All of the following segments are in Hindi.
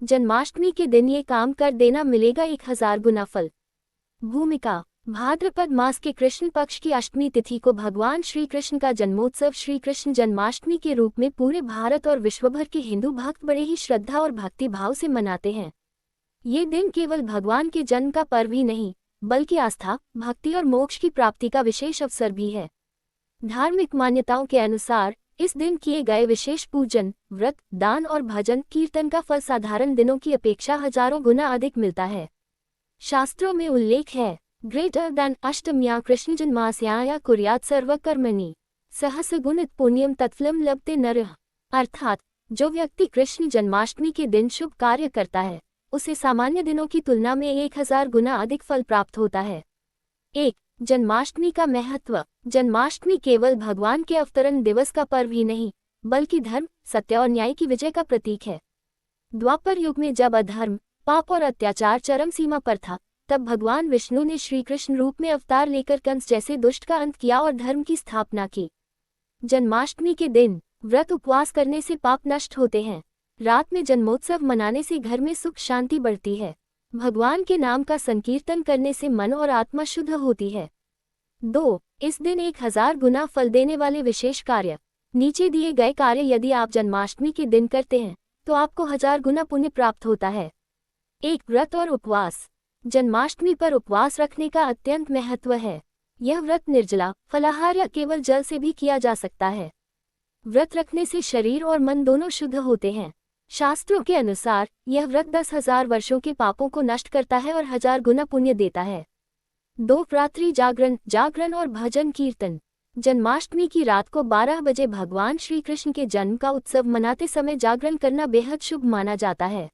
जन्माष्टमी के दिन ये काम कर देना, मिलेगा 1000 गुना फल। भूमिका: भाद्रपद मास के कृष्ण पक्ष की अष्टमी तिथि को भगवान श्री कृष्ण का जन्मोत्सव श्री कृष्ण जन्माष्टमी के रूप में पूरे भारत और विश्वभर के हिंदू भक्त बड़े ही श्रद्धा और भक्ति भाव से मनाते हैं। ये दिन केवल भगवान के जन्म का पर्व ही नहीं, बल्कि आस्था, भक्ति और मोक्ष की प्राप्ति का विशेष अवसर भी है। धार्मिक मान्यताओं के अनुसार इस दिन किए गए विशेष पूजन, व्रत, दान और भजन कीर्तन का फल साधारण दिनों की अपेक्षा हजारों गुना अधिक मिलता है। शास्त्रों में उल्लेख है, ग्रेटर देन अष्टम्या कृष्ण जन्मास्याया कुर्यात् सर्वकर्मणि सहस्रगुणित पुण्यम तत्फलम लभते नरः। अर्थात जो व्यक्ति कृष्ण जन्माष्टमी के दिन शुभ कार्य करता है, उसे सामान्य दिनों की तुलना में 1000 गुना अधिक फल प्राप्त होता है। 1. जन्माष्टमी का महत्व। जन्माष्टमी केवल भगवान के अवतरण दिवस का पर्व ही नहीं, बल्कि धर्म, सत्य और न्याय की विजय का प्रतीक है। द्वापर युग में जब अधर्म, पाप और अत्याचार चरम सीमा पर था, तब भगवान विष्णु ने श्री कृष्ण रूप में अवतार लेकर कंस जैसे दुष्ट का अंत किया और धर्म की स्थापना की। जन्माष्टमी के दिन व्रत उपवास करने से पाप नष्ट होते हैं। रात में जन्मोत्सव मनाने से घर में सुख शांति बढ़ती है। भगवान के नाम का संकीर्तन करने से मन और आत्मा शुद्ध होती है। 2. इस दिन 1000 गुना फल देने वाले विशेष कार्य। नीचे दिए गए कार्य यदि आप जन्माष्टमी के दिन करते हैं तो आपको 1000 गुना पुण्य प्राप्त होता है। 1. व्रत और उपवास। जन्माष्टमी पर उपवास रखने का अत्यंत महत्व है। यह व्रत निर्जला, फलाहार या केवल जल से भी किया जा सकता है। व्रत रखने से शरीर और मन दोनों शुद्ध होते हैं। शास्त्रों के अनुसार यह व्रत 10,000 वर्षों के पापों को नष्ट करता है और 1000 गुना पुण्य देता है। 2. रात्रि जागरण और भजन कीर्तन। जन्माष्टमी की रात को 12 बजे भगवान श्री कृष्ण के जन्म का उत्सव मनाते समय जागरण करना बेहद शुभ माना जाता है।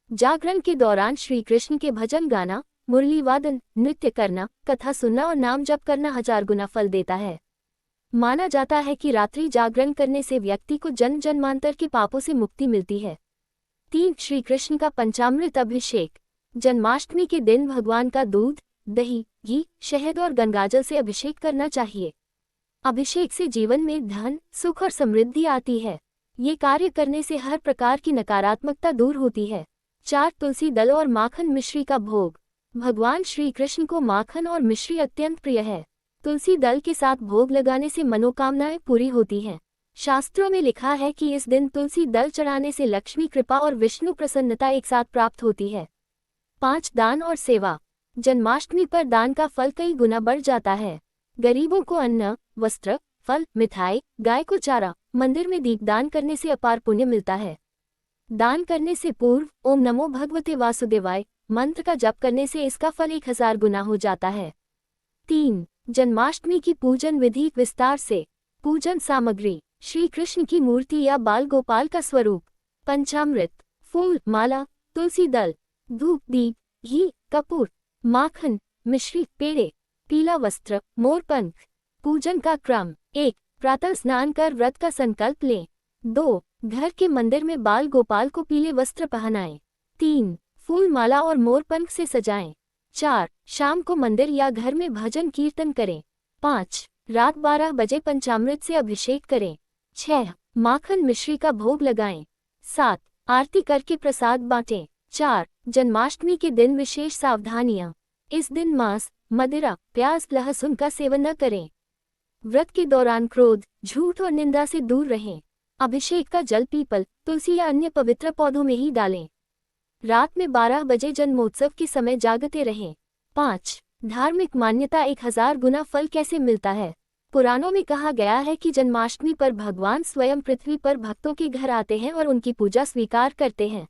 जागरण के दौरान श्री कृष्ण के भजन गाना, मुरली वादन, नृत्य करना, कथा सुनना और नाम जप करना 1000 गुना फल देता है। माना जाता है कि रात्रि जागरण करने से व्यक्ति को जन्म जन्मांतर के पापों से मुक्ति मिलती है। 3. श्री कृष्ण का पंचामृत अभिषेक। जन्माष्टमी के दिन भगवान का दूध, दही, घी, शहद और गंगाजल से अभिषेक करना चाहिए। अभिषेक से जीवन में धन, सुख और समृद्धि आती है। ये कार्य करने से हर प्रकार की नकारात्मकता दूर होती है। 4. तुलसी दल और माखन मिश्री का भोग। भगवान श्री कृष्ण को माखन और मिश्री अत्यंत प्रिय है। तुलसी दल के साथ भोग लगाने से मनोकामनाएं पूरी होती हैं। शास्त्रों में लिखा है कि इस दिन तुलसी दल चढ़ाने से लक्ष्मी कृपा और विष्णु प्रसन्नता एक साथ प्राप्त होती है। 5. दान और सेवा। जन्माष्टमी पर दान का फल कई गुना बढ़ जाता है। गरीबों को अन्न, वस्त्र, फल, मिठाई, गाय को चारा, मंदिर में दीपदान करने से अपार पुण्य मिलता है। दान करने से पूर्व ओम नमो भगवते वासुदेवाय मंत्र का जप करने से इसका फल 1000 गुना हो जाता है। 3. जन्माष्टमी की पूजन विधि विस्तार से। पूजन सामग्री: श्री कृष्ण की मूर्ति या बाल गोपाल का स्वरूप, पंचामृत, फूल माला, तुलसी दल, धूप दीप, घी, कपूर, माखन, मिश्री, पेड़े, पीला वस्त्र, मोरपंख। पूजन का क्रम: 1. प्रातः स्नान कर व्रत का संकल्प लें। 2. घर के मंदिर में बाल गोपाल को पीले वस्त्र पहनाएं। 3. फूल माला और मोरपंख से सजाएं। 4. शाम को मंदिर या घर में भजन कीर्तन करें। 5. रात 12 बजे पंचामृत से अभिषेक करें। 6. माखन मिश्री का भोग लगाएं। 7. आरती करके प्रसाद बांटें। 4. जन्माष्टमी के दिन विशेष सावधानियां: इस दिन मांस, मदिरा, प्याज, लहसुन का सेवन न करें। व्रत के दौरान क्रोध, झूठ और निंदा से दूर रहें। अभिषेक का जल पीपल, तुलसी या अन्य पवित्र पौधों में ही डालें। रात में 12 बजे जन्मोत्सव के समय जागते रहें। 5. धार्मिक मान्यता 1000 गुना फल कैसे मिलता है। पुराणों में कहा गया है कि जन्माष्टमी पर भगवान स्वयं पृथ्वी पर भक्तों के घर आते हैं और उनकी पूजा स्वीकार करते हैं।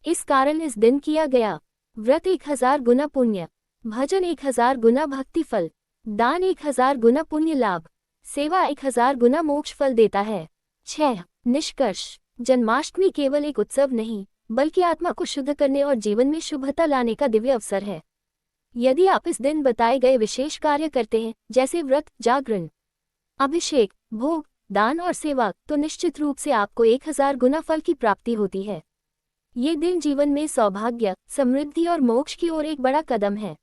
इस कारण इस दिन किया गया व्रत 1000 गुना पुण्य, भजन 1000 गुना भक्ति फल, दान 1000 गुना पुण्य लाभ, सेवा 1000 गुना मोक्ष फल देता है। 6. निष्कर्ष: जन्माष्टमी केवल एक उत्सव नहीं, बल्कि आत्मा को शुद्ध करने और जीवन में शुभता लाने का दिव्य अवसर है। यदि आप इस दिन बताए गए विशेष कार्य करते हैं, जैसे व्रत, जागरण, अभिषेक, भोग, दान और सेवा, तो निश्चित रूप से आपको 1000 गुना फल की प्राप्ति होती है। ये दिन जीवन में सौभाग्य, समृद्धि और मोक्ष की ओर एक बड़ा कदम है।